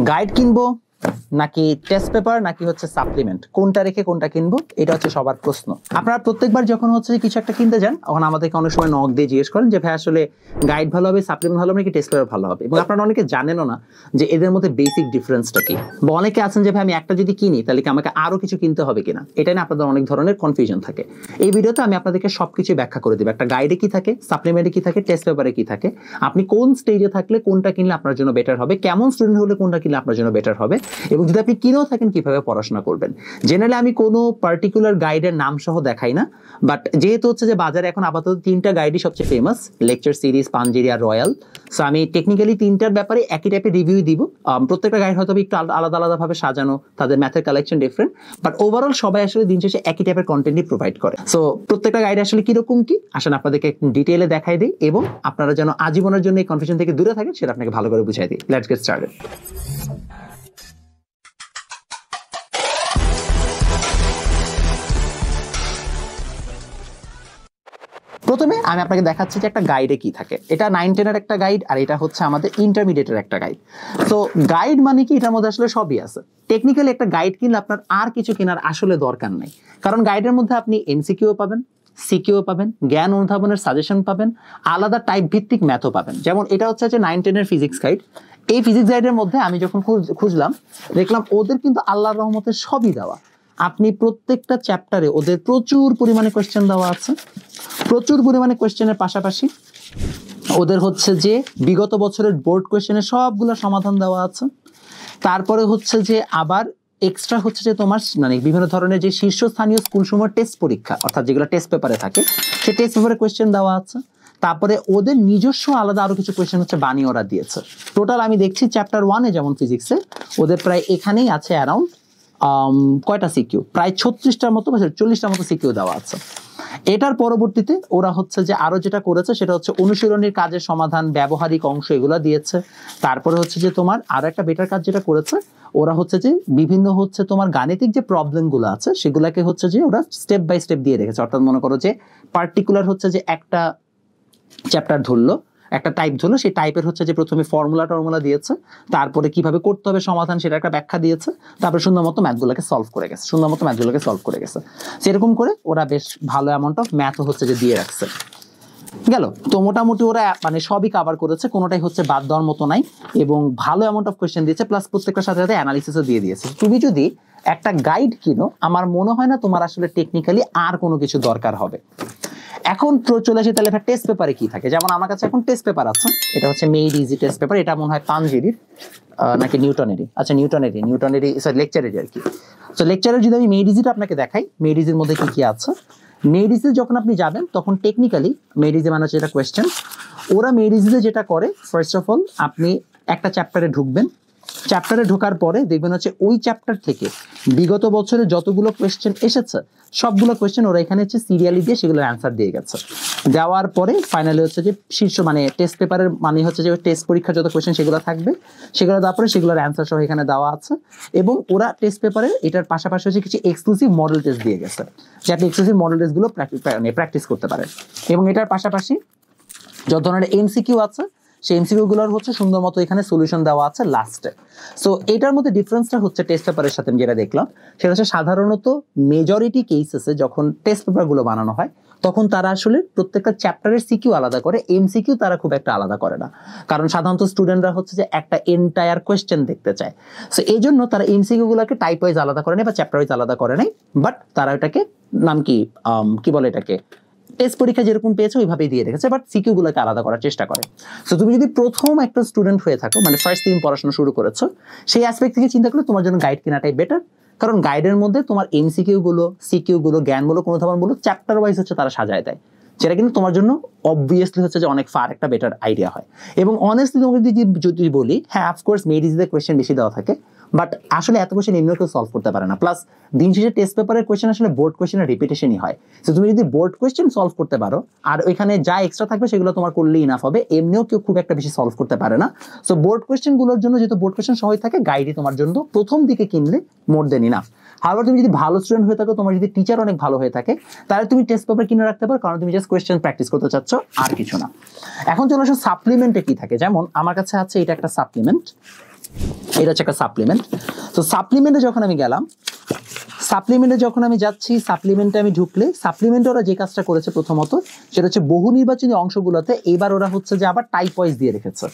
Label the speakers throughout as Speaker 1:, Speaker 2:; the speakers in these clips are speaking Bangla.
Speaker 1: গাইড কিনবো নাকি টেস্ট পেপার নাকি হচ্ছে সাপ্লিমেন্ট, কোনটা রেখে কোনটা কিনবো, এটা হচ্ছে সবার প্রশ্ন। আপনারা প্রত্যেকবার যখন হচ্ছে কিছু একটা কিনতে যান তখন আমাদেরকে অনেক সময় নক দিয়ে জিজ্ঞেস করেন যে ভাই আসলে গাইড ভালো হবে, সাপ্লিমেন্ট ভালো হবে নাকি টেস্ট পেপার ভালো হবে, এবং আপনারা অনেকে জানেনও না যে এদের মধ্যে বেসিক ডিফারেন্সটা কি। বা অনেকে আছেন যে ভাই আমি একটা যদি কিনি তাহলে কি আমাকে আরো কিছু কিনতে হবে কিনা, এটা নিয়ে আপনাদের অনেক ধরনের কনফিউশন থাকে। এই ভিডিওতে আমি আপনাদেরকে সবকিছু ব্যাখ্যা করে দেবো, একটা গাইডে কি থাকে, সাপ্লিমেন্টে কি থাকে, টেস্ট পেপারে কি থাকে, আপনি কোন স্টেজে থাকলে কোনটা কিনলে আপনার জন্য বেটার হবে, কেমন স্টুডেন্ট হলে কোনটা কিনলে আপনার জন্য বেটার হবে, এবং যদি আপনি কিনেও থাকেন কিভাবে পড়াশোনা করবেন। জেনারেলি আমি কোনো পার্টিকুলার গাইডের নাম সহ দেখাই না, বাট যেহেতু হচ্ছে যে বাজারে এখন আপাতত তিনটা গাইডই সবচেয়ে ফেমাস, লেকচার সিরিজ, পাঞ্জেরি আর রয়্যাল। সো আমি টেকনিক্যালি তিনটার ব্যাপারে একই টাইপের রিভিউ দিব। প্রত্যেকটা গাইড হয়তো একটু আলাদা আলাদা ভাবে সাজানো, তাদের ম্যাথের কালেকশন ডিফারেন্ট, বাট ওভারঅল সবাই আসলে দিন শেষে একই টাইপের কন্টেন্টই প্রোভাইড করে। সো প্রত্যেকটা গাইড আসলে কিরকম কি আসেন আপনাদেরকে ডিটেইলে দেখাই দিই, এবং আপনারা যেন আজীবনের জন্য এই কনফিউশন থেকে দূরে থাকেন সেটা আপনাকে ভালো করে বুঝাই দিই। Let's get started. প্রথমে আমি আপনাকে দেখাচ্ছি যে একটা গাইডে কি থাকে। এটা 9-10 একটা গাইড, আর এটা হচ্ছে আমাদের ইন্টারমিডিয়েটের একটা গাইড। তো গাইড মানে কি, এটার মধ্যে আসলে সবই আছে। টেকনিক্যালি একটা গাইড কিনলে আপনার আর কিছু কেনার আসলে দরকার নাই, কারণ গাইডের মধ্যে আপনি এমসিকিউ পাবেন, সিকিউ পাবেন, জ্ঞান অনুধাবনের সাজেশন পাবেন, আলাদা টাইপ ভিত্তিক ম্যাথও পাবেন। যেমন এটা হচ্ছে যে 9-10 ফিজিক্স গাইড। এই ফিজিক্স গাইডের মধ্যে আমি যখন খুঁজলাম দেখলাম ওদের কিন্তু আল্লাহর রহমতে সবই দেওয়া। আপনি প্রত্যেকটা চ্যাপ্টারে ওদের প্রচুর পরিমাণে কোয়েশ্চেন দেওয়া আছে। প্রচুর পরিমাণে কোয়েশ্চেনের পাশাপাশি ওদের হচ্ছে যে বিগত বছরের বোর্ড কোয়েশ্চেনের সবগুলো সমাধান দেওয়া আছে। তারপরে হচ্ছে যে আবার এক্সট্রা হচ্ছে যে তোমার মানে বিভিন্ন ধরনের যে শীর্ষস্থানীয় স্কুলসমূহের টেস্ট পরীক্ষা, অর্থাৎ যেগুলো টেস্ট পেপারে থাকে, সেই টেস্ট পেপারে কোয়েশ্চেন দেওয়া আছে। তারপরে ওদের নিজস্ব আলাদা আরো কিছু কোয়েশ্চেন হচ্ছে বানিয়ে ওরা দিয়েছে। টোটাল আমি দেখছি চ্যাপ্টার 1-এ যেমন ফিজিক্সে ওদের প্রায় এখানেই আছে অ্যারাউন্ড কয়টা সিকিউ, প্রায় 36টার মতো বা 40টার মতো সিকিউ দেওয়া আছে। এটার পরবর্তীতে ওরা হচ্ছে যে আরো যেটা করেছে সেটা হচ্ছে অনুশীলনীর কাজের সমাধান, ব্যবহারিক অংশ এগুলো দিয়েছে। তারপরে হচ্ছে যে তোমার আরো একটা বেটার কাজ যেটা করেছে ওরা হচ্ছে যে বিভিন্ন হচ্ছে তোমার গাণিতিক যে প্রবলেম গুলো আছে সেগুলাকে হচ্ছে যে ওরা স্টেপ বাই স্টেপ দিয়ে রেখেছে। অর্থাৎ মনে করো যে পার্টিকুলার হচ্ছে যে একটা চ্যাপ্টার ধরলো, একটা টাইপ ধরলো, সেই টাইপের হচ্ছে যে প্রথমে ফর্মুলা দিয়েছে, তারপরে কিভাবে করতে হবে সমাধান সেটা একটা ব্যাখ্যা দিয়েছে, তারপরে সুন্দর মতো ম্যাথগুলোকে সলভ করে গেছে। সেরকম করে ওরা বেশ ভালো অ্যামাউন্ট অফ ম্যাথ হচ্ছে যে দিয়ে রাখছে। গেল তো মোটামুটি ওরা মানে সবই কভার করেছে, কোনোটাই হচ্ছে বাদ দেওয়ার মতো নাই, এবং ভালো অ্যামাউন্ট অফ কোয়েশ্চেন দিয়েছে, প্লাস প্রত্যেকটার সাথে সাথে অ্যানালিসিসও দিয়ে দিয়েছে। তুমি যদি একটা গাইড কিনো আমার মনে হয় না তোমার আসলে টেকনিক্যালি আর কোনো কিছু দরকার হবে। এখন চলে আসি তাহলে টেস্ট পেপারে কি থাকে। যেমন আমার কাছে এখন টেস্ট পেপার আছে, এটা হচ্ছে মেড ইজি টেস্ট পেপার। এটা মনে হয় পাঞ্জেরির নাকি নিউটনেরই, আচ্ছা নিউটনেরই সরি লেকচারেরই আর কি। তো লেকচারের যদি আমি মেড ইজিটা আপনাকে দেখাই, মেড ইজির মধ্যে কি কি আছে। মেড ইজিতে যখন আপনি যাবেন তখন টেকনিক্যালি মেড ইজি মানে হচ্ছে এটা কোয়েশ্চেন। ওরা মেড ইজিতে যেটা করে, ফার্স্ট অফ অল আপনি একটা চ্যাপ্টারে ঢুকবেন, চ্যাপ্টারে ঢোকার পরে দেখবেন হচ্ছে ওই চ্যাপ্টার থেকে বিগত বছরে যতগুলো কোয়েশ্চেন এসেছে সবগুলো কোয়েশ্চেন ওরা এখানে হচ্ছে সিরিয়ালি দিয়ে সেগুলোর অ্যান্সার দিয়ে গেছে। দেওয়ার পরে ফাইনালি হচ্ছে যে শীর্ষ মানে টেস্ট পেপারের মানে হচ্ছে যে টেস্ট পরীক্ষার যত কোয়েশ্চেন সেগুলো থাকবে, সেগুলো দেওয়ার পরে সেগুলোর অ্যান্সার সহ এখানে দেওয়া আছে। এবং ওরা টেস্ট পেপারে এটার পাশাপাশি হচ্ছে কিছু এক্সক্লুসিভ মডেল টেস্ট দিয়ে গেছে, যে আপনি এক্সক্লুসিভ মডেল টেস্টগুলো প্র্যাকটিস করতে পারেন। এবং এটার পাশাপাশি যত ধরনের এমসিকিউ আছে সেই এমসিকিউ গুলোর হচ্ছে সুন্দর মতো এখানে সলিউশন দেওয়া আছে লাস্টে। সো এটার মধ্যে ডিফারেন্সটা হচ্ছে টেস্ট পেপারের সাথে যেটা দেখলাম সেটা হচ্ছে সাধারণত মেজরিটি কেসেসে যখন টেস্ট পেপারগুলো বানানো হয় তখন তারা আসলে প্রত্যেকটা চ্যাপ্টারের সিকিউ আলাদা করে, এমসিকিউ তারা খুব একটা আলাদা করে না, কারণ সাধারণত স্টুডেন্টরা হচ্ছে যে একটা এন্টায়ার কোয়েশ্চেন দেখতে চায়। সো এই জন্য তারা এমসিকিউ গুলোকে টাইপ ওয়াইজ আলাদা করে নেয় বা চ্যাপ্টার ওয়াইজ আলাদা করে নেয়, বাট তারা এটাকে নাম কি বলে এটাকে টেস্ট পরীক্ষা যেরকম পেয়েছে ওইভাবেই দিয়ে রেখেছে, বাট সিকিউ গুলোকে আলাদা করার চেষ্টা করে। সো তুমি যদি প্রথম একটা স্টুডেন্ট হয়ে থাকো, মানে ফার্স্ট দিন পড়াশোনা শুরু করেছো, সেই অ্যাসপেক্ট থেকে চিন্তা করলে তোমার জন্য গাইড কেনাটাই বেটার, কারণ গাইডের মধ্যে তোমার এমসিকিউ গুলো, সিকিউ গুলো, জ্ঞান গুলো, কোনো ধরনের বলো চ্যাপ্টার ওয়াইজ হচ্ছে তারা সাজায় দেয়, যেটা কিন্তু তোমার জন্য অবভিয়াসলি হচ্ছে যে অনেক ফার একটা বেটার আইডিয়া হয়। এবং অনেস্টলি তোমাকে যদি বলি, হ্যাঁ অফকোর্স মেড ইজিতে কোয়েশ্চেন বেশি দেওয়া থাকে, বাট আসলে এত কোয়েশ্চেন এমনিও কেউ সলভ করতে পারে না। প্লাস দিন শেষে টেস্ট পেপারের কোয়েশ্চেন আসলে বোর্ড কোয়েশ্চেনের রিপিটেশনই হয়। সো তুমি যদি বোর্ড কোয়েশ্চেন সলভ করতে পারো আর ওইখানে যা এক্সট্রা থাকবে সেগুলো তোমার করলেই ইনাফ হবে, এমনিও কেউ খুব একটা বেশি সলভ করতে পারে না। সো বোর্ড কোয়েশ্চেন গুলোর জন্য যেহেতু বোর্ড কোয়েশ্চেন সহজ থাকে, গাইডই তোমার জন্য প্রথম দিকে কিনলে মোর দেন ইনাফ। আবার তুমি যদি ভালো স্টুডেন্ট হয়ে থাকো, তোমার যদি টিচার অনেক ভালো হয়ে থাকে, তাহলে তুমি টেস্ট পেপার কিনে রাখতে পারো, কারণ তুমি জাস্ট কোয়েশ্চেন প্র্যাকটিস করতে চাচ্ছ, আর কিছু না। এখন চলে আসো সাপ্লিমেন্টে কি থাকে। যেমন আমার কাছে আছে এটা একটা সাপ্লিমেন্ট, এটা হচ্ছে একটা সাপ্লিমেন্ট। তো সাপ্লিমেন্টে যখন আমি গেলাম, সাপ্লিমেন্টে যখন আমি যাচ্ছি, সাপ্লিমেন্টে আমি ঢুকলে সাপ্লিমেন্টে ওরা যে কাজটা করেছে প্রথমত সেটা হচ্ছে বহু নির্বাচনী অংশগুলোতে এবার ওরা হচ্ছে যে আবার টাইপ ওয়াইজ দিয়ে রেখেছে।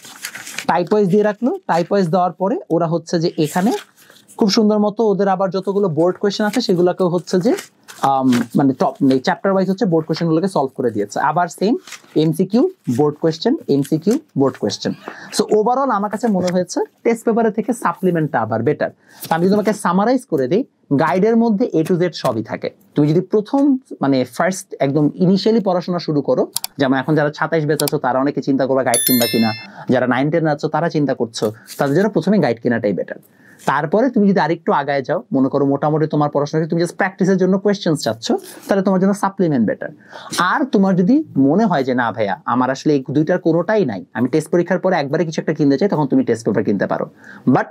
Speaker 1: টাইপ ওয়াইজ দিয়ে রাখলো, টাইপ ওয়াইজ দেওয়ার পরে ওরা হচ্ছে যে এখানে খুব সুন্দর মতো ওদের আবার যতগুলো বোর্ড কোয়েশ্চেন আছে সেগুলোকেও হচ্ছে যে মানে টপ চ্যাপ্টার ওয়াইজ হচ্ছে বোর্ড কোয়েশ্চেনগুলোকে সলভ করে দিয়েছে। আবার same MCQ board question, MCQ board question. So overall আমার কাছে মনে হয়েছে টেস্ট পেপারের থেকে সাপ্লিমেন্টটা আবার বেটার। আমি যদি তোমাকে সামারাইজ করে দিই, গাইডের মধ্যে এ টু জেড সবই থাকে। তুমি যদি প্রথম মানে ফার্স্ট একদম ইনিশিয়ালি পড়াশোনা শুরু করো, যেমন এখন যারা 27 ব্যাচ আছো তারা অনেকে চিন্তা করবে গাইড কিনবা কিনা, যারা 9-10 আছো তারা চিন্তা করছো, তাদের জন্য প্রথমে গাইড কেনাটাই বেটার। তারপরে তুমি যদি আরেকটু আগায় যাও, মনে করো মোটামুটি তোমার পড়াশোনা তুমি জাস্ট প্র্যাকটিসের জন্য কোয়েশ্চেন্স চাচ্ছ, তাহলে তোমার জন্য সাপ্লিমেন্ট বেটার। আর তোমার যদি মনে হয় যে না ভাইয়া আমার আসলে এই দুইটার কোনোটাই নাই, আমি টেস্ট পরীক্ষার পরে একবারে কিছু একটা কিনতে চাই, তখন তুমি টেস্ট পেপার কিনতে পারো। বাট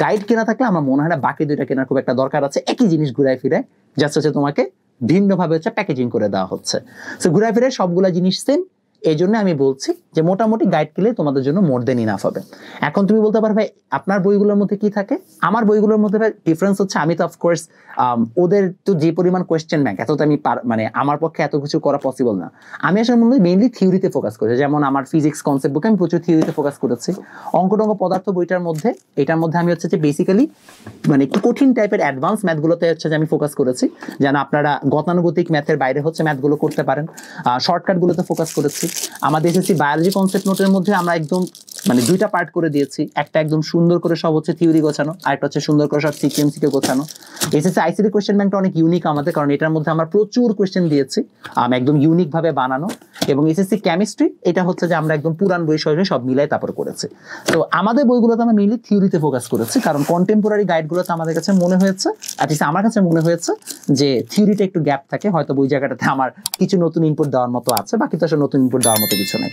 Speaker 1: গাইড কেনা থাকলে আমার মনে হয় না বাকি দুইটা কেনার খুব একটা দরকার আছে। একই জিনিস ঘুরায় ফিরে জাস্ট হচ্ছে তোমাকে ভিন্নভাবে হচ্ছে প্যাকেজিং করে দেওয়া হচ্ছে। সো ঘুরায় ফিরে সবগুলা জিনিস সেম। এই জন্য আমি বলছি যে মোটামুটি গাইড কিনলে তোমাদের জন্য মোর দেন ইনাফ হবে। এখন তুমি বলতে পারবে আপনার বইগুলোর মধ্যে কি থাকে? আমার বইগুলোর মধ্যে ডিফারেন্স হচ্ছে আমি তো অফকোর্স ওদের তো যে পরিমাণ কোয়েশ্চেন ব্যাংক, এত তো আমি মানে আমার পক্ষে এত কিছু করা পসিবল না। আমি আসলে মেইনলি থিওরিতে ফোকাস করেছি। যেমন আমার ফিজিক্স কনসেপ্ট বুকে আমি প্রচুর থিওরিতে ফোকাস করেছি। অঙ্কটঙ্ক পদার্থ বইটার মধ্যে এটার মধ্যে আমি হচ্ছে যে বেসিক্যালি মানে একটু কঠিন টাইপের অ্যাডভান্স ম্যাথগুলোতে হচ্ছে যে আমি ফোকাস করেছি, যেন আপনারা গতানুগতিক ম্যাথের বাইরে হচ্ছে ম্যাথগুলো করতে পারেন। শর্টকাটগুলোতে ফোকাস করেছি। আমাদের এসএসসি বায়োলজি কনসেপ্ট নোটের মধ্যে আমরা একদম মানে দুইটা পার্ট করে দিয়েছি। একটা একদম সুন্দর করে সব হচ্ছে থিওরি গোছানো, আর একটা হচ্ছে সুন্দর করে সব সিকিউএমসিকে গোছানো। এসএসসি আইসিটি কোয়েশ্চেন ব্যাংকটা অনেক ইউনিক আমাদের, কারণ এটার মধ্যে আমরা প্রচুর কোয়েশ্চেন দিয়েছি একদম ইউনিক ভাবে বানানো। এবং এসএসসি কেমিস্ট্রি এটা হচ্ছে যে আমরা একদম পুরান বই সহ সব মিলাই তারপর করেছি। তো আমাদের বইগুলোতে আমরা মেইনলি থিওরিতে ফোকাস করেছি, কারণ কন্টেম্পোরারি গাইডগুলোতে আমাদের কাছে মনে হয়েছে, অ্যাটলিস্ট আমার কাছে মনে হয়েছে যে থিওরিতে একটু গ্যাপ থাকে, হয়তো ওই জায়গাটাতে আমার কিছু নতুন ইনপুট দেওয়ার মতো আছে, বাকি তো আসলে নতুন ইনপুট দেওয়ার মতো কিছু নেই।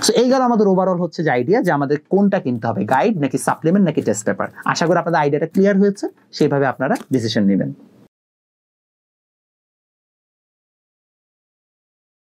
Speaker 1: সো এই গেল আমাদের ওভারঅল হচ্ছে যে আইডিয়া যে আমাদের কোনটা কিনতে হবে, গাইড নাকি সাপ্লিমেন্ট নাকি টেস্ট পেপার। আশা করি আপনাদের আইডিয়াটা ক্লিয়ার হয়েছে, সেইভাবে আপনারা ডিসিশন নেবেন।